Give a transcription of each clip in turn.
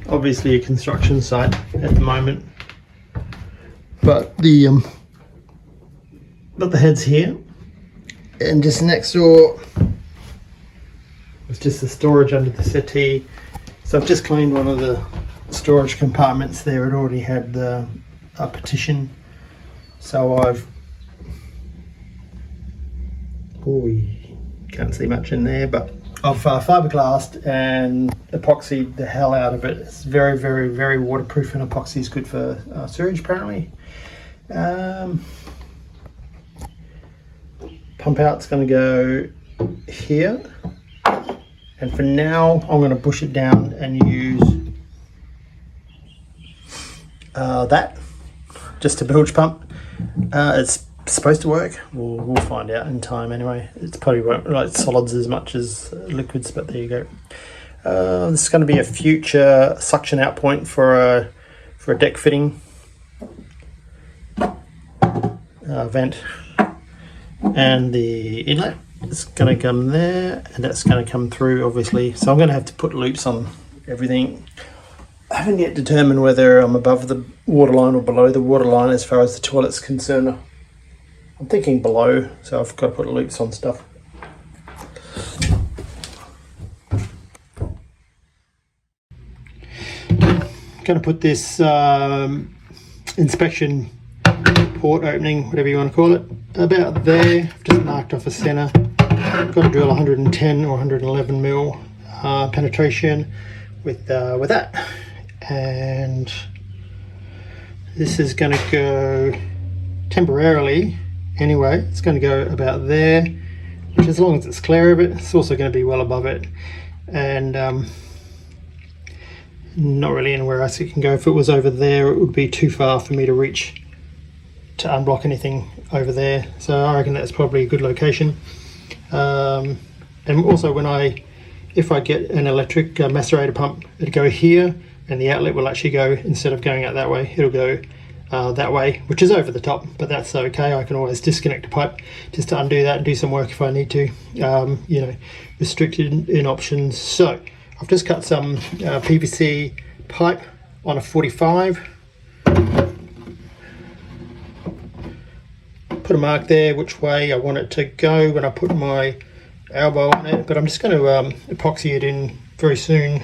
Obviously a construction site at the moment, but the head's here, and just next door was just the storage under the settee. So I've just cleaned one of the storage compartments there. It already had a partition, so I've you can't see much in there, but I've fiberglassed and epoxied the hell out of it. It's very, very, very waterproof, and epoxy is good for sewage apparently. Pump out's going to go here, and for now I'm going to bush it down and use that just a bilge pump. It's supposed to work. We'll find out in time anyway. It's probably won't like solids as much as liquids, but there you go. This is going to be a future suction out point for a deck fitting vent, and the inlet is going to come there, and that's going to come through obviously. So I'm going to have to put loops on everything. I haven't yet determined whether I'm above the waterline or below the waterline as far as the toilet's concerned. I'm thinking below, so I've got to put loops on stuff. I'm going to put this inspection port opening, whatever you want to call it, about there. I've just marked off a center. I've got to drill 110 or 111 mil penetration with that, and this is going to go temporarily. Anyway, it's going to go about there, which as long as it's clear of it, it's also going to be well above it, and not really anywhere else it can go. If it was over there, it would be too far for me to reach to unblock anything over there, so I reckon that's probably a good location. And also if I get an electric macerator pump, it'll go here, and the outlet will actually go, instead of going out that way, it'll go that way, which is over the top, but that's okay. I can always disconnect a pipe just to undo that and do some work if I need to. Restricted in options. So I've just cut some PVC pipe on a 45. Put a mark there which way I want it to go when I put my elbow on it, but I'm just going to epoxy it in very soon.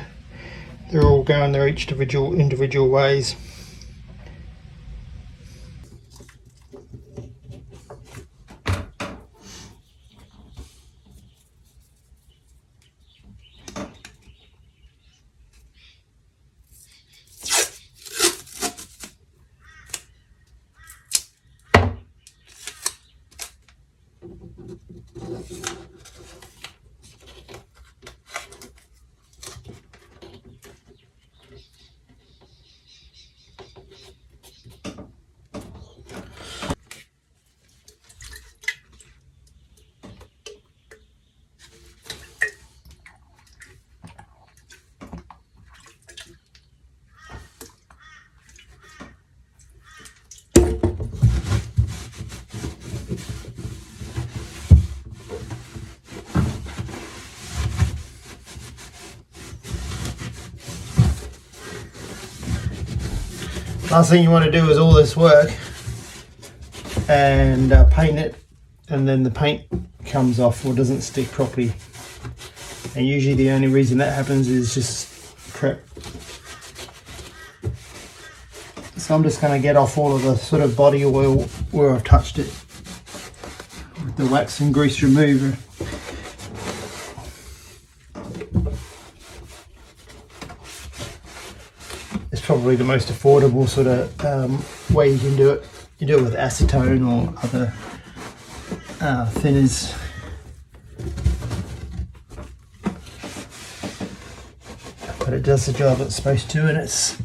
They're all going their each individual ways. Last thing you want to do is all this work and paint it, and then the paint comes off or doesn't stick properly, and usually the only reason that happens is just prep. So I'm just going to get off all of the sort of body oil where I've touched it with the wax and grease remover. It's probably the most affordable sort of way you can do it. You do it with acetone or other thinners. But it does the job it's supposed to, and it's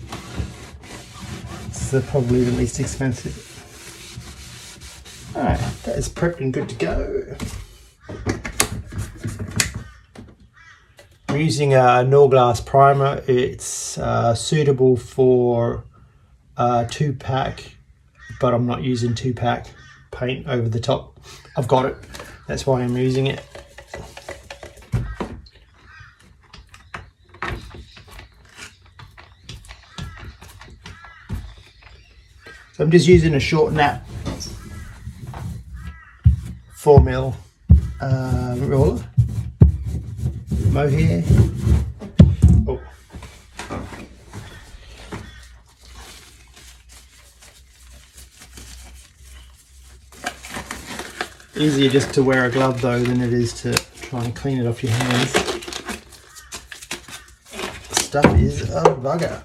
probably the least expensive. Alright, that is prepped and good to go. I'm using a Norglass primer. It's suitable for 2-pack, but I'm not using 2-pack paint over the top. I've got it, that's why I'm using it. So I'm just using a short nap 4mm roller, mohair. Oh. Easier just to wear a glove though than it is to try and clean it off your hands. Stuff is a bugger.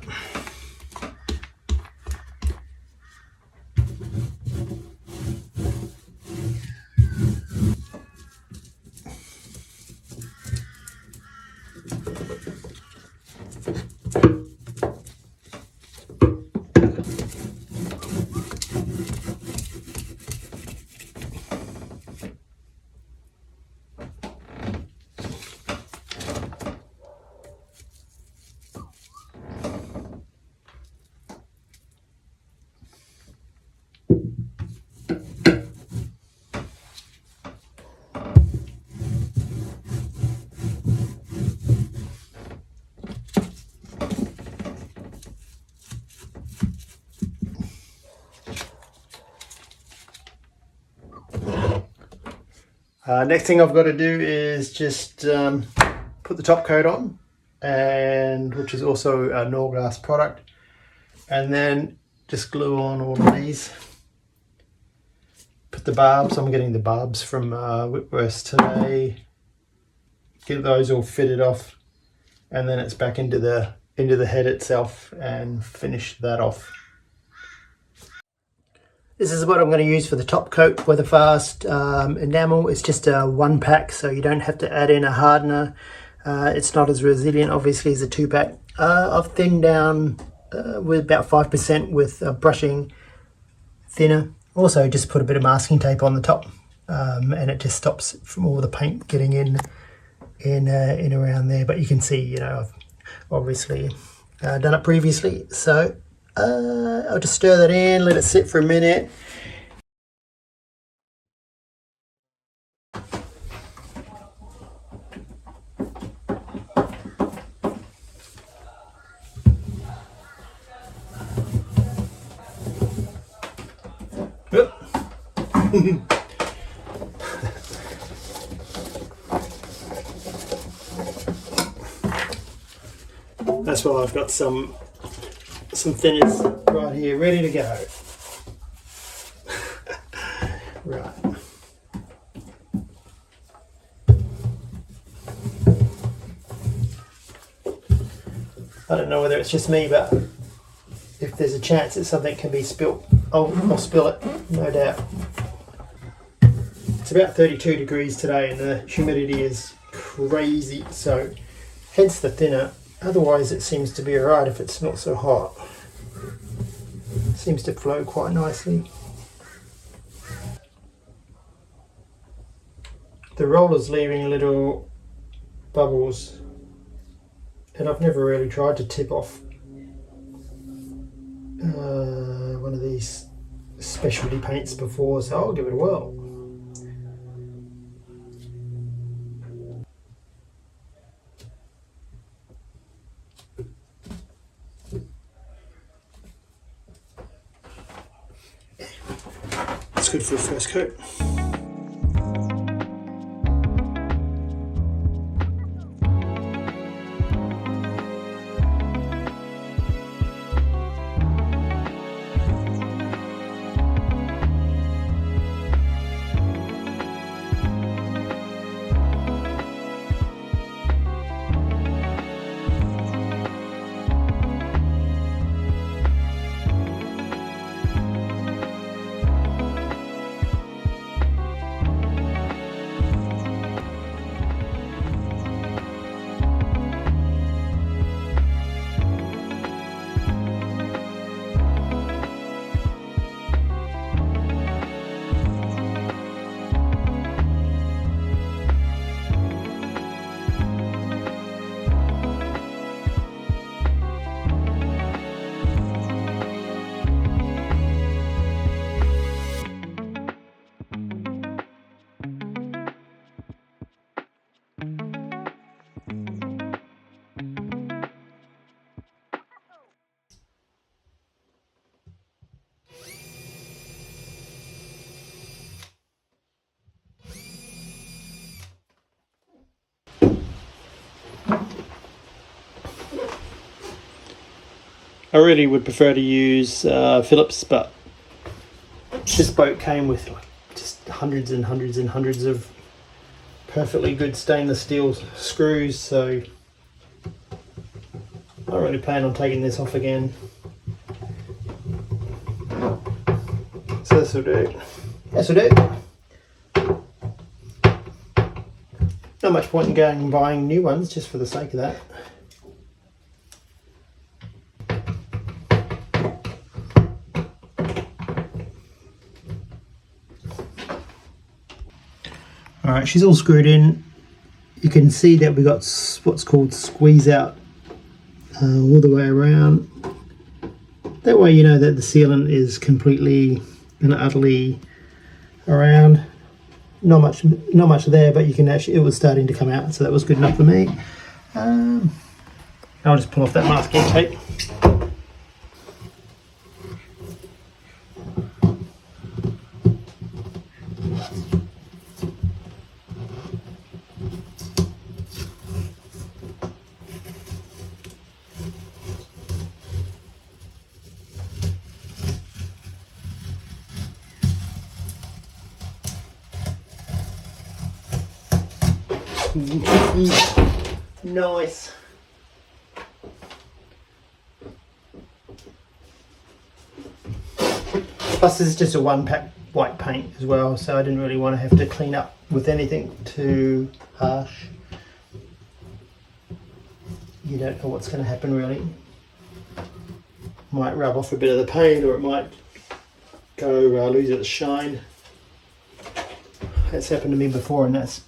Next thing I've got to do is just put the top coat on, and which is also a Norglass product, and then just glue on all of these. Put the barbs, I'm getting the barbs from Whitworth today, get those all fitted off, and then it's back into the head itself and finish that off. This is what I'm going to use for the top coat, Weatherfast enamel. It's just a 1-pack, so you don't have to add in a hardener. It's not as resilient, obviously, as a 2-pack. I've thinned down with about 5% with brushing thinner. Also, just put a bit of masking tape on the top, and it just stops from all the paint getting in around there. But you can see, you know, I've obviously done it previously, so I'll just stir that in, let it sit for a minute. That's why I've got some thinners right here ready to go. Right. I don't know whether it's just me, but if there's a chance that something can be spilt, I'll spill it, no doubt. It's about 32 degrees today and the humidity is crazy, so hence the thinner. Otherwise it seems to be alright if it's not so hot. It seems to flow quite nicely. The roller's leaving little bubbles, and I've never really tried to tip off one of these specialty paints before, so I'll give it a whirl. It's good for a first coat. I really would prefer to use Phillips, but this boat came with like just hundreds and hundreds and hundreds of perfectly good stainless steel screws, so I don't really plan on taking this off again. So this will do. This will do. Not much point in going and buying new ones just for the sake of that. Alright, she's all screwed in. You can see that we got what's called squeeze out all the way around. That way you know that the sealant is completely and utterly around. Not much there, but you can actually, it was starting to come out, so that was good enough for me. I'll just pull off that masking tape. Nice. Plus this is just a one pack white paint as well, so I didn't really want to have to clean up with anything too harsh. You don't know what's going to happen really. Might rub off a bit of the paint, or it might go lose its shine. That's happened to me before, and that's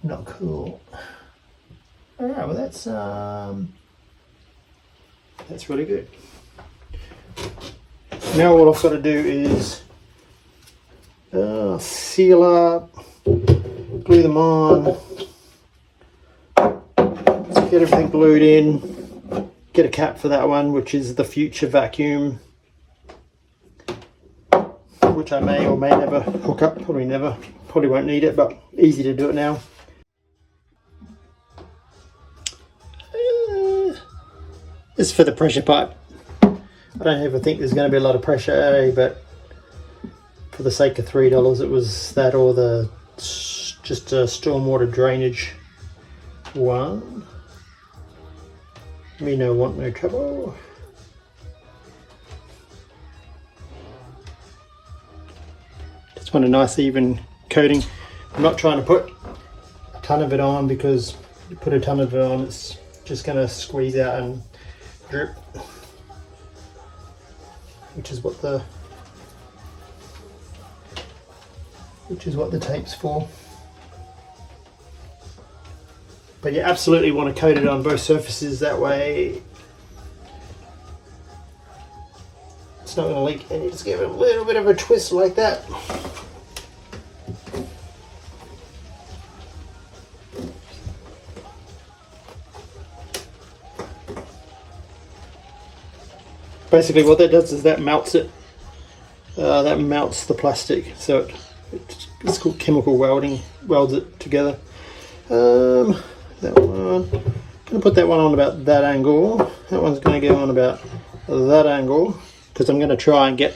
not cool. All right, well that's really good. Now all I've got to do is seal up, glue them on, get everything glued in, get a cap for that one, which is the future vacuum, which I may or may never hook up. Probably won't need it, but easy to do it now. This is for the pressure pipe. I don't ever think there's going to be a lot of pressure, but for the sake of $3, it was that or the just a stormwater drainage one. Me no want no trouble. Just want a nice even coating. I'm not trying to put a ton of it on, because you put a ton of it on, it's just going to squeeze out and drip, which is what the tape's for. But you absolutely want to coat it on both surfaces, that way it's not going to leak, and you just give it a little bit of a twist like that. Basically what that does is that melts it, that melts the plastic, so it's called chemical welding, welds it together. That one, I'm going to put that one on about that angle, that one's going to go on about that angle, because I'm going to try and get,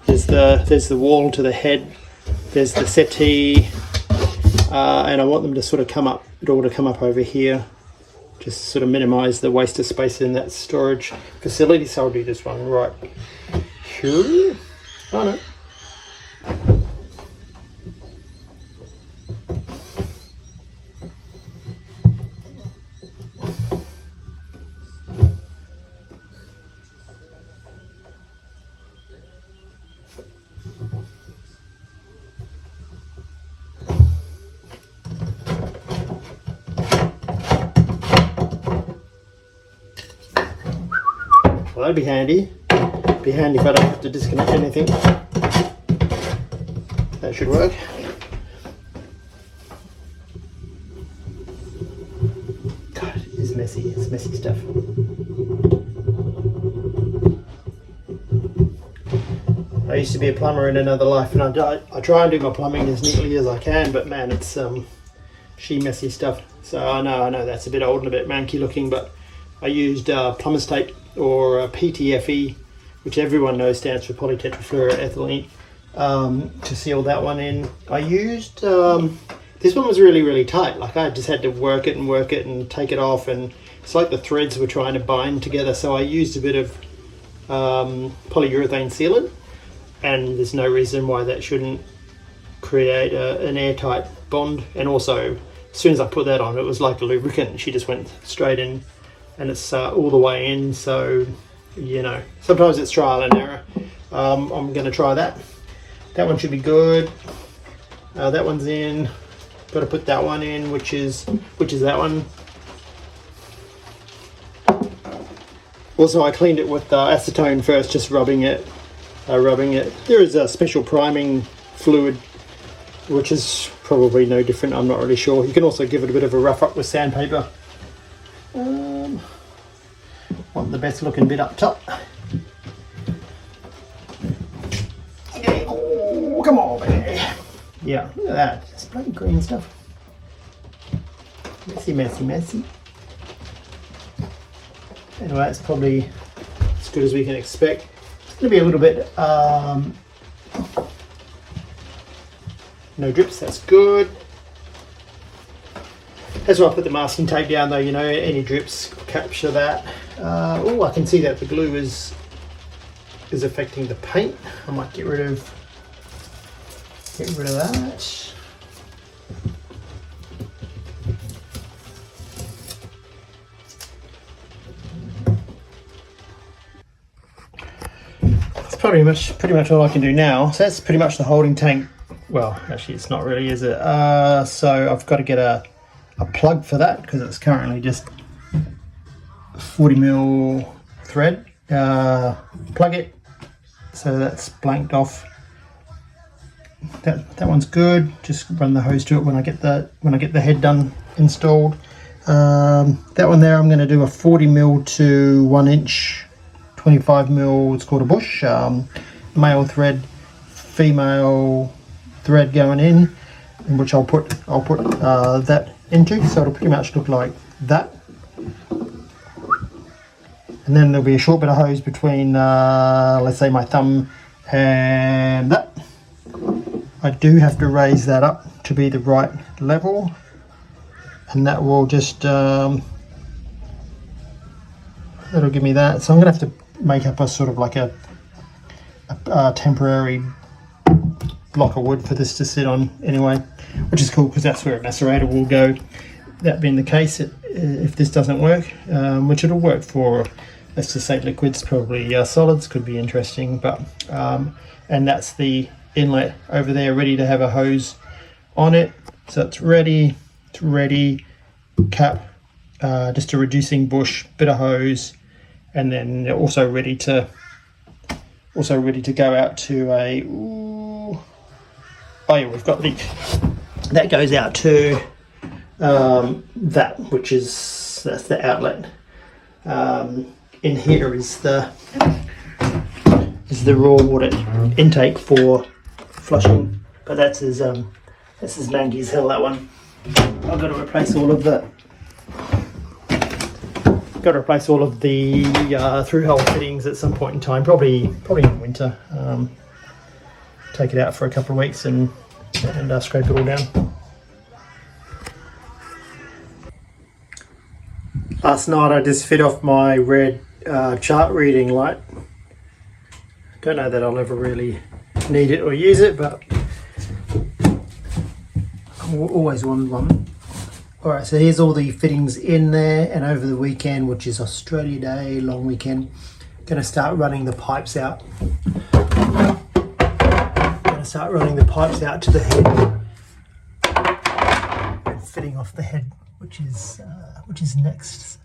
there's the wall to the head, there's the settee, and I want them to sort of come up, it all to come up over here. Just sort of minimize the waste of space in that storage facility. So I'll do this one right here. Oh no. Well, that'd be handy. Be handy if I don't have to disconnect anything. That should work. God, it is messy. It's messy stuff. I used to be a plumber in another life, and I try and do my plumbing as neatly as I can, but man, it's she messy stuff. So I know that's a bit old and a bit manky looking, but I used plumber's tape or PTFE, which everyone knows stands for polytetrafluoroethylene, to seal that one in. I used, this one was really tight. Like I just had to work it and take it off, and it's like the threads were trying to bind together. So I used a bit of polyurethane sealant, and there's no reason why that shouldn't create an airtight bond. And also, as soon as I put that on, it was like a lubricant. She just went straight in, and it's all the way in. So, you know, sometimes it's trial and error. I'm going to try that. That one should be good. That one's in. Got to put that one in, which is that one. Also, I cleaned it with acetone first, just rubbing it. There is a special priming fluid, which is probably no different. I'm not really sure. You can also give it a bit of a rough up with sandpaper. Want the best looking bit up top. Yeah. Oh, come on, baby. Yeah, look at that. It's bloody green stuff. Messy. Anyway, it's probably as good as we can expect. It's going to be a little bit no drips, that's good. That's why I put the masking tape down though, you know, any drips, capture that. Oh, I can see that the glue is affecting the paint. I might get rid of that. That's pretty much all I can do now. So that's pretty much the holding tank. Well, actually it's not really, is it? So I've got to get a plug for that because it's currently just 40mm thread. Plug it. So that's blanked off. That one's good. Just run the hose to it when I get the head done installed. That one there, I'm going to do a 40mm to 1 inch, 25mm. It's called a bush. Male thread, female thread going in, which I'll put that into. So it'll pretty much look like that. And then there'll be a short bit of hose between, let's say, my thumb and that. I do have to raise that up to be the right level, and that will just that'll give me that. So I'm gonna have to make up a sort of like a temporary block of wood for this to sit on anyway, which is cool because that's where a macerator will go. That being the case, if this doesn't work, which it'll work for, let's just say liquids, probably solids could be interesting, but and that's the inlet over there ready to have a hose on it. So it's ready, cap, just a reducing bush, bit of hose, and then also ready to go out to a, oh yeah, we've got that goes out to that's the outlet. In here is the raw water intake for flushing, but that's as mangy as hell, that one. I've got to replace all of the through-hole fittings at some point in time, probably in winter. Take it out for a couple of weeks and scrape it all down. Last night I just fit off my red chart reading light. Don't know that I'll ever really need it or use it, but I always wanted one. Alright, so here's all the fittings in there, and over the weekend, which is Australia Day, long weekend, going to start running the pipes out. To the head and fitting off the head, which is next.